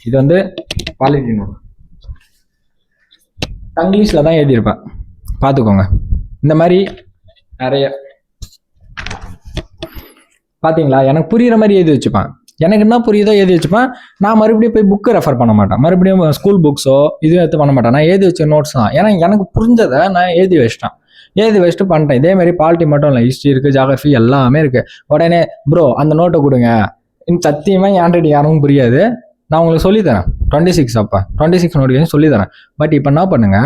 இது வந்து குவாலிட்டி நோட். இங்கிலீஷில் தான் எழுதியிருப்பேன், பார்த்துக்கோங்க. இந்த மாதிரி நிறைய பார்த்தீங்களா, எனக்கு புரிகிற மாதிரி எழுதி வச்சுப்பேன். எனக்கு என்ன புரியுதோ எழுதி வச்சுப்பேன். நான் மறுபடியும் போய் புக்கு ரெஃபர் பண்ண மாட்டேன், மறுபடியும் ஸ்கூல் புக்ஸோ இதுவும் எடுத்து பண்ண மாட்டேன். நான் எழுதி வச்ச நோட்ஸ் தான். ஏன்னா எனக்கு புரிஞ்சதை நான் எழுதி வச்சுட்டு பண்ணிட்டேன். இதேமாரி பாலிட்டி மட்டும் இல்லை, ஹிஸ்ட்ரி இருக்குது, ஜியாகிரஃபி எல்லாமே இருக்குது. உடனே ப்ரோ அந்த நோட்டை கொடுங்க, சத்தியமாக ஆண்ட்ராய்டு யாருக்கும் புரியாது. நான் உங்களுக்கு சொல்லித்தரேன் 26 அப்போ 26 நோட்டிஃபிகேஷன் சொல்லித்தரேன். பட் இப்போ என்ன பண்ணுங்க,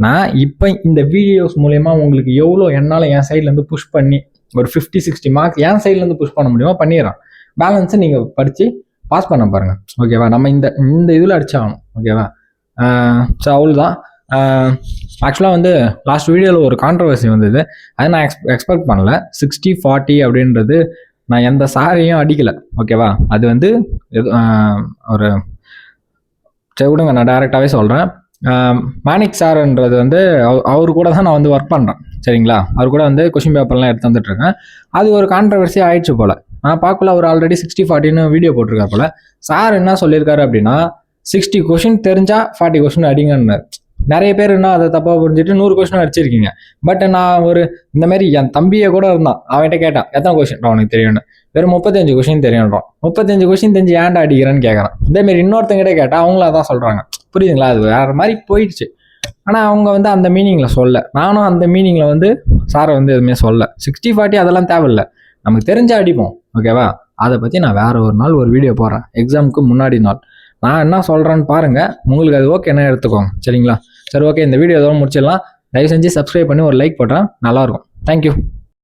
நான் இப்போ இந்த வீடியோஸ் மூலயமா உங்களுக்கு எவ்வளோ என்னால் என் சைட்லேருந்து புஷ் பண்ணி ஒரு 50-60 மார்க்ஸ் என் சைட்லேருந்து புஷ் பண்ண முடியுமோ பண்ணிடுறேன். பேலன்ஸை நீங்கள் படித்து பாஸ் பண்ண பாருங்கள், ஓகேவா? நம்ம இந்த இதில் அடிச்சாகணும், ஓகேவா? ஸோ அவ்வளோதான். ஆக்சுவலாக வந்து லாஸ்ட் வீடியோவில் ஒரு கான்ட்ரவர்சி வந்தது, அதை நான் எக்ஸ்பெக்ட் பண்ணல. 60-40 அப்படின்றது நான் எந்த சாரையும் அடிக்கலை, ஓகேவா? அது வந்து ஒரு சரி விடுங்க, நான் டைரெக்டாகவே சொல்கிறேன். மாணிக் சார்ன்றது வந்து அவர் கூட தான் நான் வந்து ஒர்க் பண்ணுறேன், சரிங்களா? அவர் கூட வந்து கொஷின் பேப்பர்லாம் எடுத்து வந்துட்டுருக்கேன். அது ஒரு கான்ட்ரவர்சி ஆயிடுச்சு போல். நான் பார்க்கல, அவர் ஆல்ரெடி 60-40ன்னு வீடியோ போட்டிருக்காரு போல். சார் என்ன சொல்லியிருக்காரு அப்படின்னா, 60 கொஷின் தெரிஞ்சால் 40 கொஷின் அடிங்கன்னு. நிறைய பேர் என்ன அதை தப்பாக புரிஞ்சுட்டு 100 கொஷின் அடிச்சிருக்கீங்க. பட் நான் ஒரு இந்த மாதிரி என் தம்பியை கூட இருந்தான், அவன்கிட்ட கேட்டான் எத்தனை கொஷின் அவனுக்கு தெரியும்னு. வெறும் 35 கொஷின் தெரியும்ன்றான். 35 கொஷின் தெரிஞ்சு ஏன்டா அடிக்கிறேன்னு கேட்குறான். இதேமாரி இன்னொருத்தங்கிட்ட கேட்டால் அவங்களும் அதான் சொல்கிறாங்க. புரியுதுங்களா? அது வேறு மாதிரி போயிடுச்சு. ஆனால் அவங்க வந்து அந்த மீனிங்கில் சொல்ல, நானும் அந்த மீனிங்கில் வந்து சாரை வந்து எதுவுமே சொல்ல. 60-40 அதெல்லாம் தேவையில்லை, நமக்கு தெரிஞ்ச அடிப்போம், ஓகேவா? அதை பற்றி நான் வேறு ஒரு நாள் ஒரு வீடியோ போடுறேன், எக்ஸாமுக்கு முன்னாடி நாள். நான் என்ன சொல்கிறேன்னு பாருங்கள், உங்களுக்கு அது ஓகே என்ன எடுத்துக்கோங்க, சரிங்களா? சரி, ஓகே, இந்த வீடியோ எதுவும் முடிச்சிடலாம். தயவு செஞ்சு சப்ஸ்கிரைப் பண்ணி ஒரு லைக் போட்டால் நல்லாயிருக்கும். தேங்க்யூ.